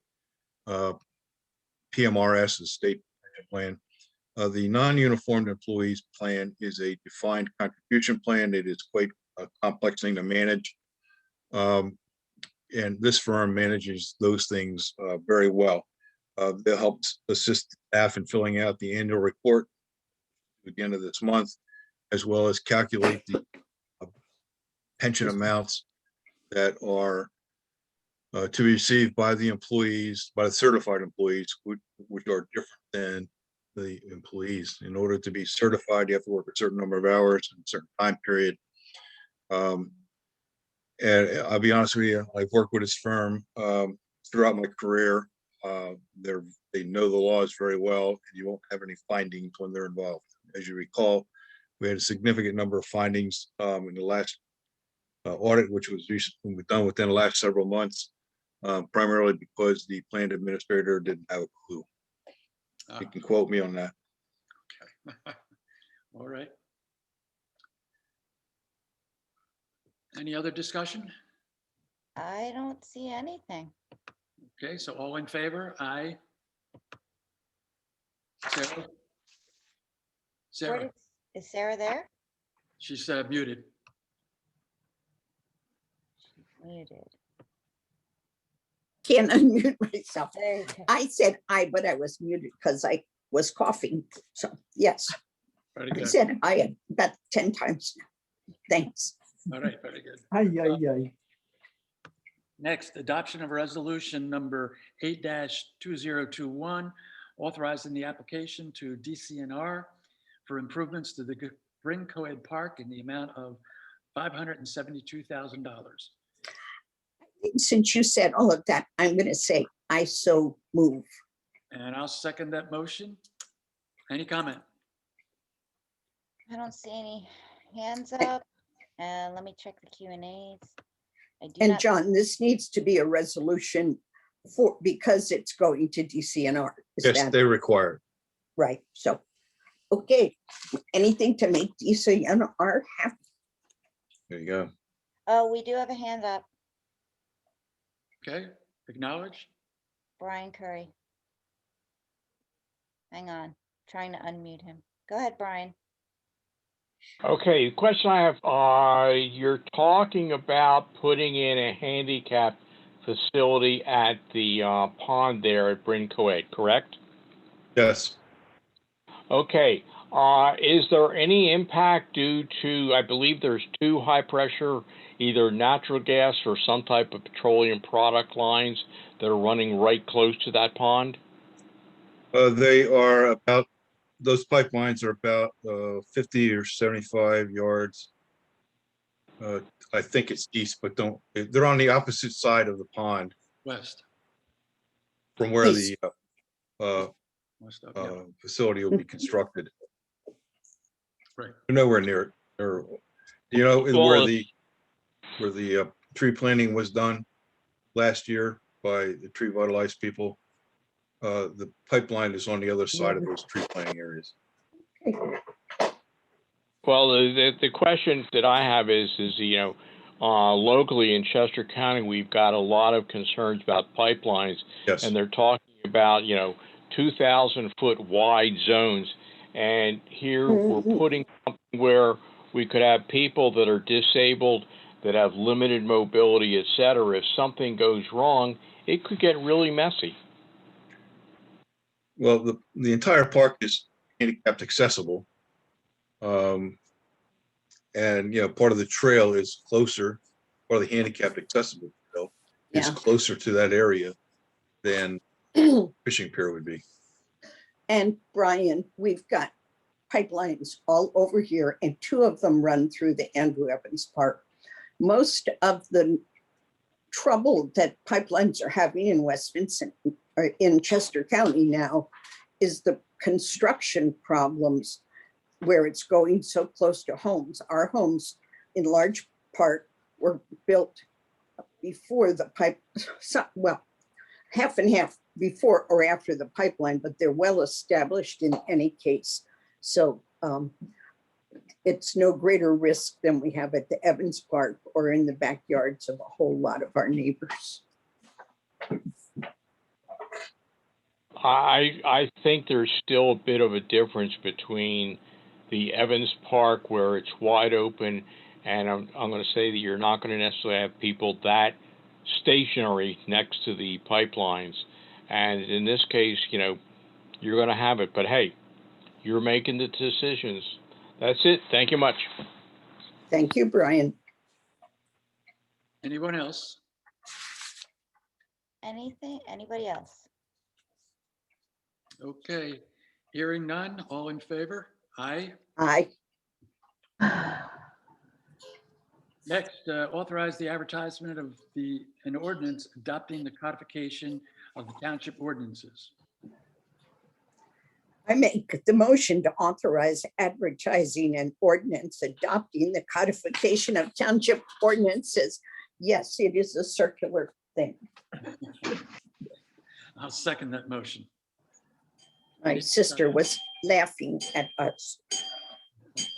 Speaker 6: PMRS, the state pension plan. The non-uniformed employees plan is a defined contribution plan. It is quite a complex thing to manage. And this firm manages those things very well. They'll help assist staff in filling out the annual report at the end of this month, as well as calculate the pension amounts that are to be received by the employees, by the certified employees, which are different than the employees. In order to be certified, you have to work a certain number of hours in a certain time period. And I'll be honest with you, I've worked with this firm throughout my career. They know the laws very well, and you won't have any findings when they're involved. As you recall, we had a significant number of findings in the last audit, which was recently done within the last several months, primarily because the plan administrator didn't have a clue. You can quote me on that.
Speaker 3: All right. Any other discussion?
Speaker 4: I don't see anything.
Speaker 3: Okay, so all in favor? Aye. Sarah?
Speaker 4: Where
Speaker 3: Sarah,
Speaker 4: is Sarah there?
Speaker 3: she's muted.
Speaker 4: Muted.
Speaker 1: Can't unmute myself.
Speaker 4: There you go.
Speaker 1: I said aye, but I was muted because I was coughing. So yes,
Speaker 3: Very
Speaker 1: I
Speaker 3: good.
Speaker 1: said aye about 10 times now. Thanks.
Speaker 3: All right, very good.
Speaker 2: Ay, ay, ay.
Speaker 3: Next, adoption of resolution number 8-2021, authorizing the application to DCNR for improvements to the Bryn Coed Park in the amount of $572,000.
Speaker 1: Since you said all of that, I'm going to say I so move.
Speaker 3: And I'll second that motion. Any comment?
Speaker 4: I don't see any hands up. Let me check the Q&As. I do
Speaker 1: And
Speaker 4: not.
Speaker 1: John, this needs to be a resolution for, because it's going to DCNR. Is
Speaker 6: Yes,
Speaker 1: that
Speaker 6: they require it.
Speaker 1: right? So, okay, anything to make DCNR happy?
Speaker 6: There you go.
Speaker 4: Oh, we do have a hand up.
Speaker 3: Okay, acknowledge.
Speaker 4: Brian Curry. Hang on, trying to unmute him. Go ahead, Brian.
Speaker 11: Okay, the question I have, you're talking about putting in a handicap facility at the pond there at Bryn Coed, correct?
Speaker 6: Yes.
Speaker 11: Okay, is there any impact due to, I believe there's 2 high pressure, either natural gas or some type of petroleum product lines that are running right close to that pond?
Speaker 6: They are about, those pipelines are about 50 or 75 yards. I think it's east, but they're on the opposite side of the pond
Speaker 3: West.
Speaker 6: from where
Speaker 1: East.
Speaker 6: the
Speaker 3: West up, yeah.
Speaker 6: facility will be constructed.
Speaker 3: Right.
Speaker 6: They're nowhere near it.
Speaker 11: Well,
Speaker 6: where the tree planting was done last year by the Tree Vitalized people. The pipeline is on the other side of those tree planting areas.
Speaker 11: Well, the question that I have is locally in Chester County, we've got a lot of concerns about pipelines.
Speaker 6: Yes.
Speaker 11: And they're talking about, 2,000-foot wide zones. And here we're putting something where we could have people that are disabled, that have limited mobility, et cetera. If something goes wrong, it could get really messy.
Speaker 6: Well, the entire park is handicapped accessible. And, part of the trail is closer, part of the handicapped accessible trail is closer to that area than fishing pier would be.
Speaker 1: And Brian, we've got pipelines all over here and 2 of them run through the Andrew Evans Park. Most of the trouble that pipelines are having in West Vincent or in Chester County now is the construction problems where it's going so close to homes. Our homes in large part were built before the pipe, well, half and half before or after the pipeline, but they're well established in any case. So it's no greater risk than we have at the Evans Park or in the backyards of a whole lot of our neighbors.
Speaker 11: I think there's still a bit of a difference between the Evans Park where it's wide open, and I'm going to say that you're not going to necessarily have people that stationary next to the pipelines. And in this case, you're going to have it. But hey, you're making the decisions. That's it. Thank you much.
Speaker 1: Thank you, Brian.
Speaker 3: Anyone else?
Speaker 4: Anybody else?
Speaker 3: Okay, hearing none, all in favor? Aye.
Speaker 1: Aye.
Speaker 3: Next, authorize the advertisement of an ordinance adopting the codification of the township ordinances.
Speaker 1: I make the motion to authorize advertising an ordinance adopting the codification of township ordinances. Yes, it is a circular thing.
Speaker 3: I'll second that motion.
Speaker 1: My sister was laughing at us.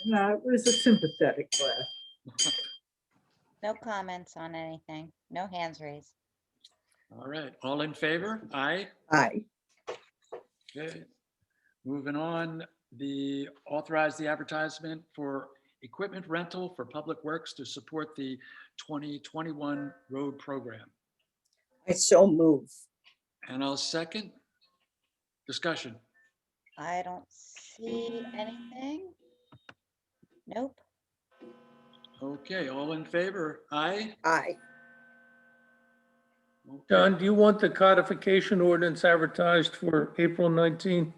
Speaker 2: No, it was a sympathetic laugh.
Speaker 4: No comments on anything. No hands raised.
Speaker 3: All right, all in favor? Aye.
Speaker 1: Aye.
Speaker 3: Okay. Moving on, authorize the advertisement for equipment rental for Public Works to support the 2021 road program.
Speaker 1: I so move.
Speaker 3: And I'll second. Discussion.
Speaker 4: I don't see anything. Nope.
Speaker 3: Okay, all in favor? Aye.
Speaker 1: Aye.
Speaker 3: Okay.
Speaker 10: John, do you want the codification ordinance advertised for April 19?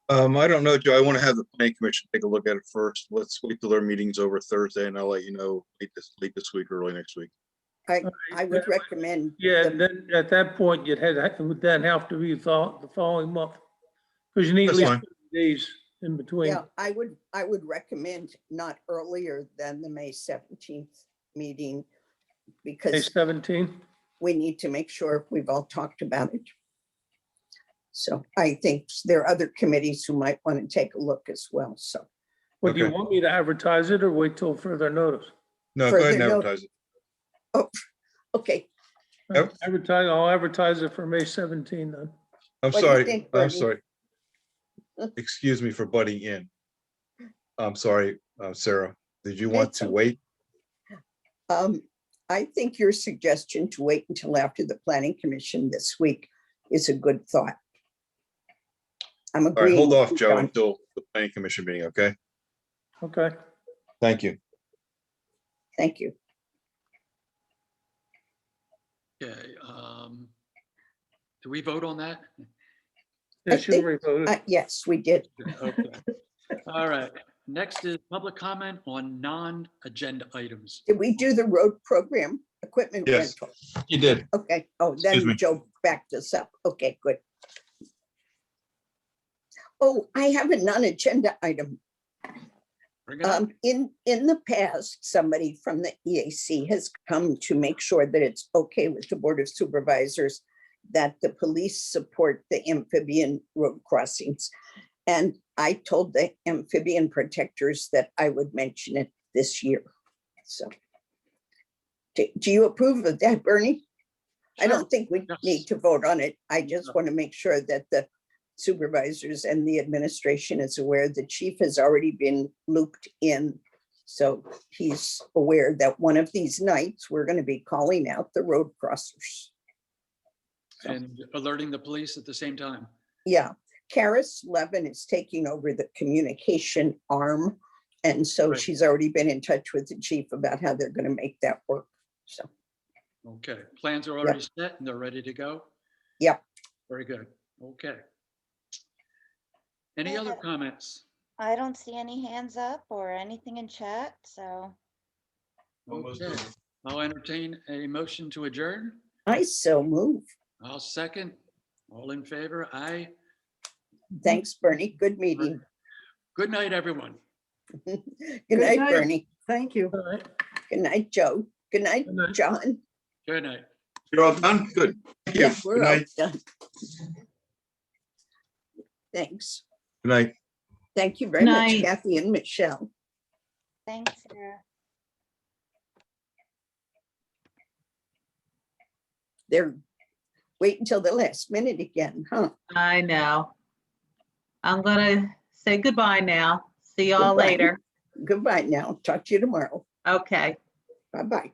Speaker 6: I don't know, Joe. I want to have the planning commission take a look at it first. Let's wait till their meeting's over Thursday and I'll let you know late this week or early next week.
Speaker 1: I would recommend.
Speaker 10: Yeah,
Speaker 1: the-
Speaker 10: and then at that point, it would then have to be the following month. Because you need at
Speaker 6: That's
Speaker 10: least
Speaker 6: fine.
Speaker 10: 30 days in between.
Speaker 1: Yeah, I would recommend not earlier than the May 17th meeting
Speaker 10: May
Speaker 1: because
Speaker 10: 17.
Speaker 1: we need to make sure we've all talked about it. So I think there are other committees who might want to take a look as well. So
Speaker 10: Would you
Speaker 6: Okay.
Speaker 10: want me to advertise it or wait till further notice?
Speaker 6: No, go ahead and
Speaker 1: Further note-
Speaker 6: advertise it.
Speaker 1: okay,
Speaker 6: Yep.
Speaker 10: I'll advertise it for May 17 then.
Speaker 6: I'm
Speaker 1: What do you
Speaker 6: sorry.
Speaker 1: think,
Speaker 6: I'm
Speaker 1: Bernie?
Speaker 6: sorry. Excuse me for butting in. I'm sorry, Sarah. Did you want
Speaker 1: It's
Speaker 6: to
Speaker 1: okay.
Speaker 6: wait?
Speaker 1: I think your suggestion to wait until after the planning commission this week is a good thought. I'm
Speaker 6: All right,
Speaker 1: agreeing.
Speaker 6: hold
Speaker 1: with
Speaker 6: off,
Speaker 1: you,
Speaker 6: Joe,
Speaker 1: John.
Speaker 6: until the planning commission meeting, okay?
Speaker 10: Okay.
Speaker 6: Thank you.
Speaker 1: Thank you.
Speaker 3: Okay. Do we vote on that?
Speaker 10: Yes, you
Speaker 1: think-
Speaker 10: already voted.
Speaker 1: Yes, we did.
Speaker 3: Okay. All right. Next is public comment on non-agenda items.
Speaker 1: Did we do the road program equipment
Speaker 6: Yes.
Speaker 1: rental?
Speaker 6: You did.
Speaker 1: Okay, oh,
Speaker 6: Excuse
Speaker 1: then
Speaker 6: me.
Speaker 1: Joe backed us up. Okay, good. Oh, I have a non-agenda item.
Speaker 3: Bring it up.
Speaker 1: In the past, somebody from the EAC has come to make sure that it's okay with the Board of Supervisors that the police support the amphibian road crossings. And I told the amphibian protectors that I would mention it this year. So do you approve of that, Bernie? I
Speaker 3: Sure.
Speaker 1: don't think we
Speaker 3: Yes.
Speaker 1: need to vote on it. I just want to make sure that the supervisors and the administration is aware. The chief has already been looped in. So he's aware that one of these nights, we're going to be calling out the road crossers.
Speaker 3: And alerting the police at the same time.
Speaker 1: Yeah, Karis Levin is taking over the communication arm. And so
Speaker 3: Right.
Speaker 1: she's already been in touch with the chief about how they're going to make that work. So,
Speaker 3: Okay, plans are already set and they're ready to go?
Speaker 1: Yep.
Speaker 3: Very good. Okay. Any other comments?
Speaker 4: I don't see any hands up or anything in chat, so
Speaker 6: Almost
Speaker 3: Okay.
Speaker 6: over.
Speaker 3: I'll entertain a motion to adjourn.
Speaker 1: I so move.
Speaker 3: I'll second. All in favor? Aye.
Speaker 1: Thanks, Bernie. Good meeting.
Speaker 3: Good night, everyone.
Speaker 1: Good night,
Speaker 2: night.
Speaker 1: Bernie.
Speaker 2: Thank you.
Speaker 10: All right.
Speaker 1: Good night, Joe. Good night,
Speaker 10: Good night.
Speaker 1: John.
Speaker 3: Good night.
Speaker 6: You're all done? Good. Thank you.
Speaker 1: Yeah,
Speaker 6: Good
Speaker 1: we're all
Speaker 6: night.
Speaker 1: done. Thanks.
Speaker 6: Good night.
Speaker 1: Thank you very much,
Speaker 9: Night.
Speaker 1: Kathy and Michelle.
Speaker 4: thanks, Sarah.
Speaker 1: They're waiting until the last minute again, huh?
Speaker 9: I know. I'm gonna say goodbye now. See y'all
Speaker 1: Goodbye.
Speaker 9: later.
Speaker 1: Goodbye now. Talk to you tomorrow.
Speaker 9: Okay.
Speaker 1: Bye-bye.